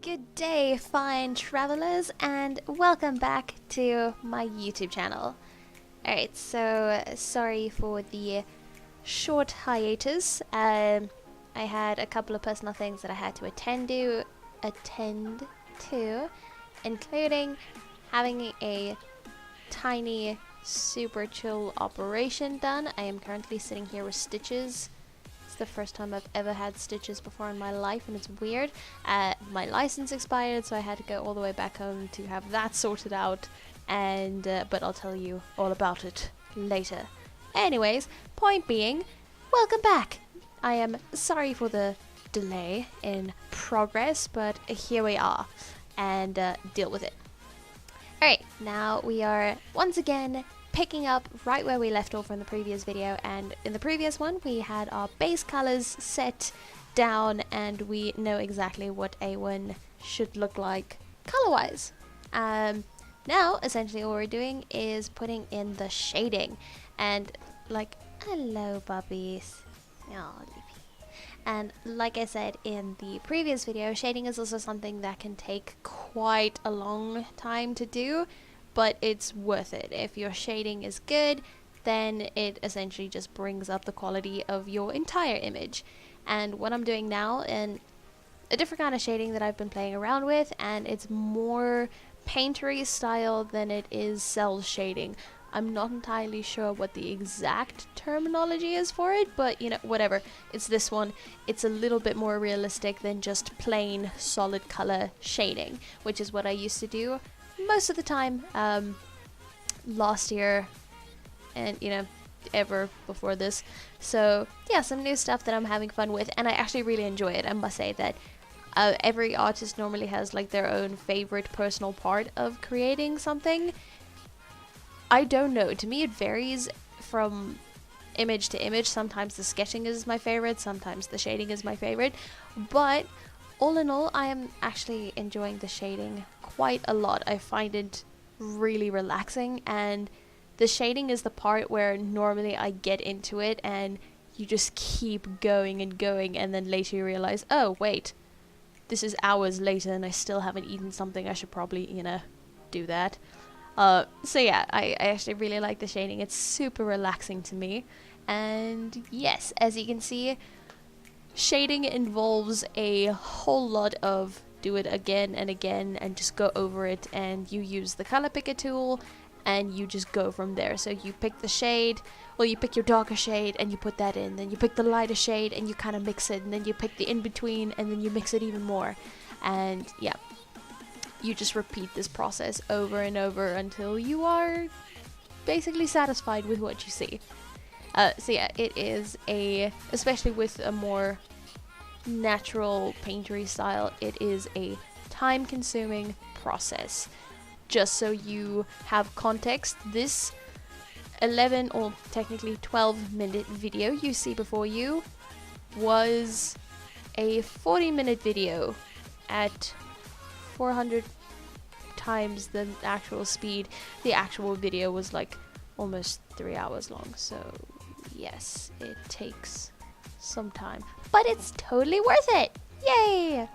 Good day, fine travelers, and welcome back to my YouTube channel. Alright, so sorry for the short hiatus. I had a couple of personal things that I had to attend to, including having a tiny, super chill operation done. I am currently sitting here with stitches. It's the first time I've ever had stitches before in my life, and it's weird. My license expired, so I had to go all the way back home to have that sorted out, and but I'll tell you all about it later. Anyways, point being, welcome back! I am sorry for the delay in progress, but here we are, and deal with it. Alright, now we are once again picking up right where we left off in the previous video, and in the previous one we had our base colors set down and we know exactly what Aewen should look like color-wise. Now essentially all we're doing is putting in the shading, and like, hello puppies. Oh, and like I said in the previous video, shading is also something that can take quite a long time to do, but it's worth it. If your shading is good, then it essentially just brings up the quality of your entire image. And what I'm doing now, and a different kind of shading that I've been playing around with, and it's more paintery style than it is cel shading. I'm not entirely sure what the exact terminology is for it, but you know, whatever. It's this one. It's a little bit more realistic than just plain solid color shading, which is what I used to do most of the time last year, and you know, ever before this. So yeah, some new stuff that I'm having fun with, and I actually really enjoy it. I must say that every artist normally has like their own favorite personal part of creating something. I don't know, to me it varies from image to image. Sometimes the sketching is my favorite, sometimes the shading is my favorite, but all in all I am actually enjoying the shading quite a lot. I find it really relaxing, and the shading is the part where normally I get into it and you just keep going and going, and then later you realize, oh wait, this is hours later and I still haven't eaten something. I should probably, you know, do that. So yeah, I actually really like the shading. It's super relaxing to me. And yes, as you can see, shading involves a whole lot of do it again and again and just go over it, and you use the color picker tool and you just go from there. So you pick the shade, well, you pick your darker shade and you put that in, then you pick the lighter shade and you kind of mix it, and then you pick the in-between and then you mix it even more. And yeah, you just repeat this process over and over until you are basically satisfied with what you see. So yeah, it is especially with a more natural paintery style, it is a time-consuming process. Just so you have context, this 11 or technically 12-minute video you see before you was a 40-minute video at 400 times the actual speed. The actual video was like almost 3 hours long, so yes, it takes some time, but it's totally worth it. Yay!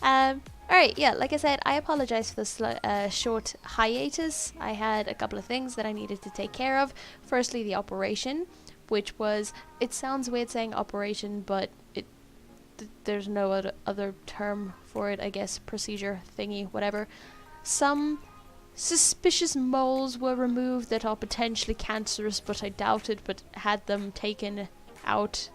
Alright, yeah, like I said, I apologize for the short hiatus. I had a couple of things that I needed to take care of. Firstly, the operation, which was, it sounds weird saying operation, but there's no other term for it, I guess. Procedure, thingy, whatever. Some suspicious moles were removed that are potentially cancerous, but I doubt it, but had them taken out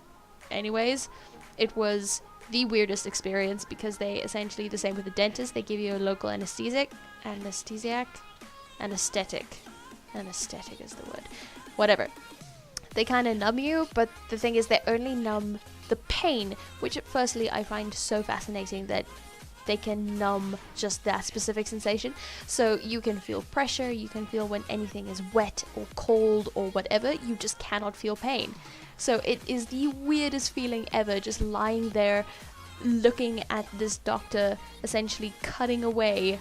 anyways. It was the weirdest experience because they essentially, the same with the dentist, they give you a local anesthetic is the word, whatever. They kind of numb you, but the thing is they only numb the pain, which at firstly I find so fascinating that they can numb just that specific sensation. So you can feel pressure, you can feel when anything is wet or cold or whatever, you just cannot feel pain. So it is the weirdest feeling ever, just lying there looking at this doctor essentially cutting away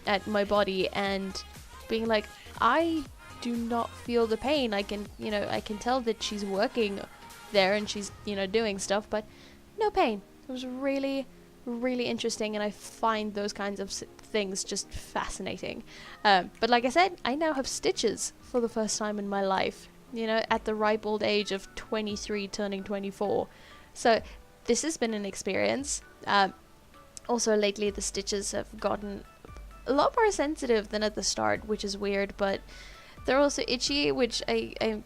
at my body and being like, I do not feel the pain. I can tell that she's working there and she's, you know, doing stuff, but no pain. It was really, really interesting, and I find those kinds of things just fascinating. But like I said, I now have stitches for the first time in my life, you know, at the ripe old age of 23 turning 24. So this has been an experience. Also lately the stitches have gotten a lot more sensitive than at the start, which is weird, but they're also itchy, which I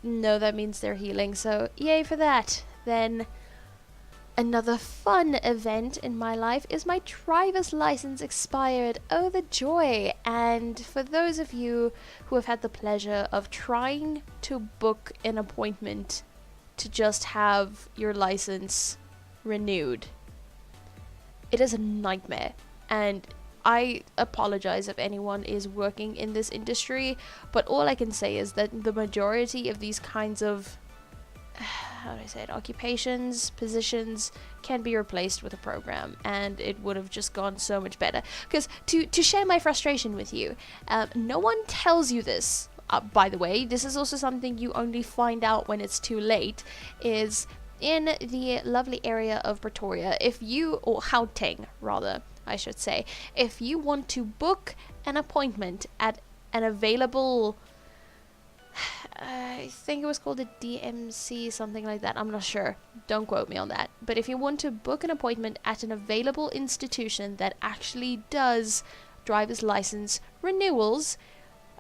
know that means they're healing, so yay for that. Then another fun event in my life is my driver's license expired. Oh, the joy. And for those of you who have had the pleasure of trying to book an appointment to just have your license renewed, it is a nightmare. And I apologize if anyone is working in this industry, but all I can say is that the majority of these kinds of how do I say it, occupations, positions, can be replaced with a program, and it would have just gone so much better. Because to share my frustration with you, no one tells you this, by the way, this is also something you only find out when it's too late, is in the lovely area of Pretoria, if you, or Gauteng rather, I should say, if you want to book an appointment at an available, I think it was called a DMC, something like that, I'm not sure, don't quote me on that, but if you want to book an appointment at an available institution that actually does driver's license renewals,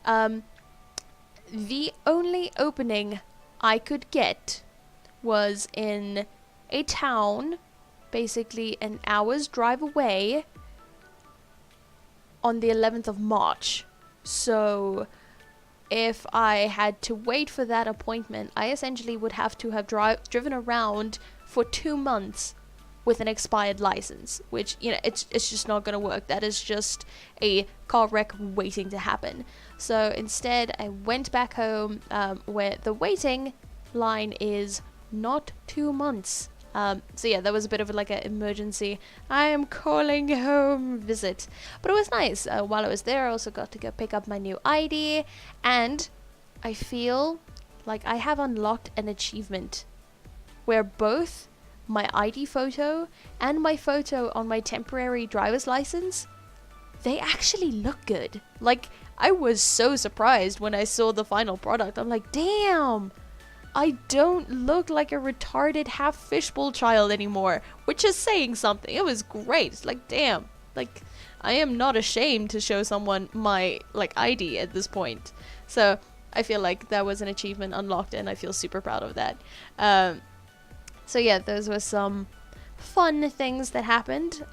the only opening I could get was in a town basically an hour's drive away on the 11th of March. So if I had to wait for that appointment, I essentially would have to have driven around for 2 months with an expired license, which, you know, it's just not going to work. That is just a car wreck waiting to happen. So instead, I went back home, where the waiting line is not 2 months. So yeah, that was a bit of like an emergency I am calling home visit. But it was nice. While I was there, I also got to go pick up my new ID, and I feel like I have unlocked an achievement where both my ID photo and my photo on my temporary driver's license, they actually look good. Like, I was so surprised when I saw the final product. I'm like, damn! I don't look like a retarded half fishbowl child anymore, which is saying something. It was great. It's like, damn, like, I am not ashamed to show someone my, like, ID at this point. So I feel like that was an achievement unlocked, and I feel super proud of that. So yeah, those were some fun things that happened.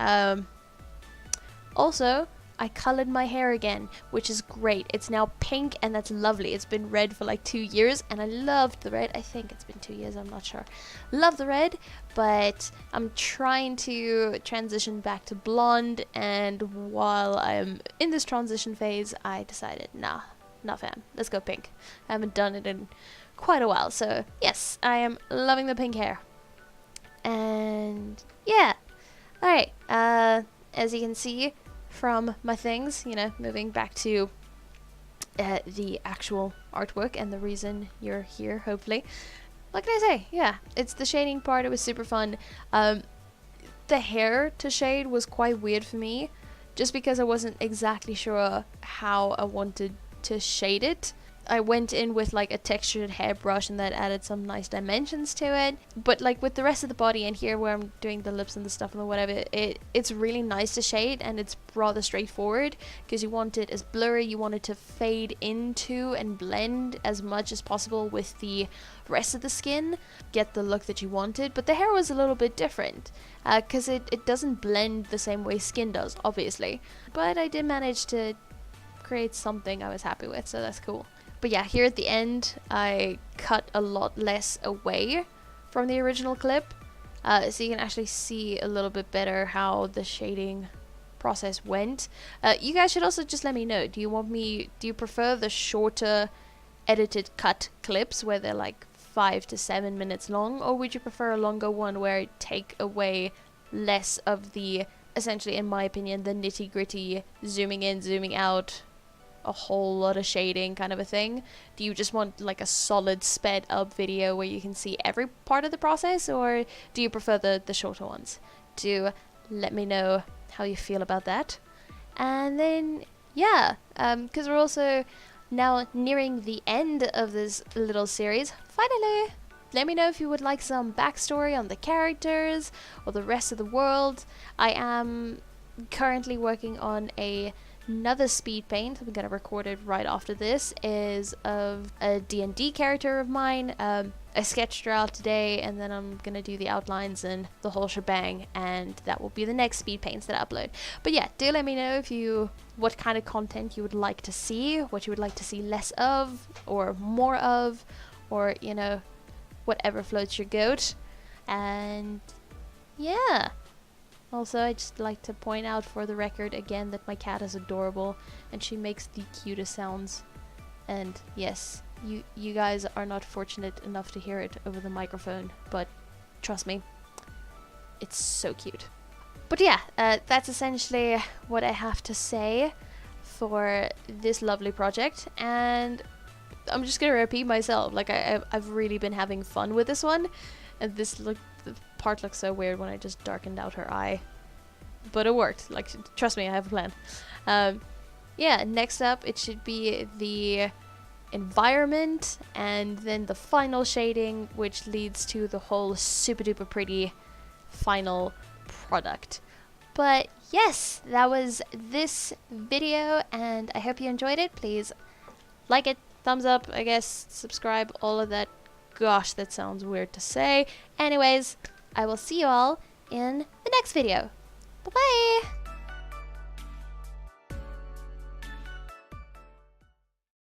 Also, I colored my hair again, which is great. It's now pink, and that's lovely. It's been red for like 2 years, and I loved the red. I think it's been 2 years, I'm not sure. Love the red, but I'm trying to transition back to blonde, and while I'm in this transition phase, I decided, nah, fam, let's go pink. I haven't done it in quite a while, so yes, I am loving the pink hair. And yeah, alright, as you can see from my things, you know, moving back to the actual artwork and the reason you're here, hopefully. What can I say? Yeah, it's the shading part. It was super fun. The hair to shade was quite weird for me, just because I wasn't exactly sure how I wanted to shade it. I went in with like a textured hairbrush, and that added some nice dimensions to it. But like with the rest of the body, and here where I'm doing the lips and the stuff and whatever, it's really nice to shade, and it's rather straightforward because you want it as blurry, you want it to fade into and blend as much as possible with the rest of the skin, get the look that you wanted. But the hair was a little bit different because it doesn't blend the same way skin does, obviously. But I did manage to create something I was happy with, so that's cool. But yeah, here at the end, I cut a lot less away from the original clip, so you can actually see a little bit better how the shading process went. You guys should also just let me know, do you prefer the shorter edited cut clips where they're like 5 to 7 minutes long, or would you prefer a longer one where it take away less of the, essentially in my opinion, the nitty gritty zooming in, zooming out, a whole lot of shading kind of a thing? Do you just want like a solid sped up video where you can see every part of the process, or do you prefer the shorter ones? Do let me know how you feel about that. And then, yeah, because we're also now nearing the end of this little series, finally, let me know if you would like some backstory on the characters or the rest of the world. I am currently working on another speed paint. I'm gonna record it right after this. Is of a D&D character of mine. I sketched her out today, and then I'm gonna do the outlines and the whole shebang, and that will be the next speed paints that I upload. But yeah, do let me know what kind of content you would like to see, what you would like to see less of or more of, or you know, whatever floats your goat. And yeah, also I just like to point out for the record again that my cat is adorable and she makes the cutest sounds. And yes, you guys are not fortunate enough to hear it over the microphone, but trust me, it's so cute. But yeah, that's essentially what I have to say for this lovely project, and I'm just gonna repeat myself. Like I've really been having fun with this one, and the part looks so weird when I just darkened out her eye, but it worked. Like, trust me, I have a plan. Yeah, next up it should be the environment, and then the final shading, which leads to the whole super duper pretty final product. But yes, that was this video, and I hope you enjoyed it. Please like it, thumbs up, I guess, subscribe, all of that. Gosh, that sounds weird to say. Anyways, I will see you all in the next video. Bye bye.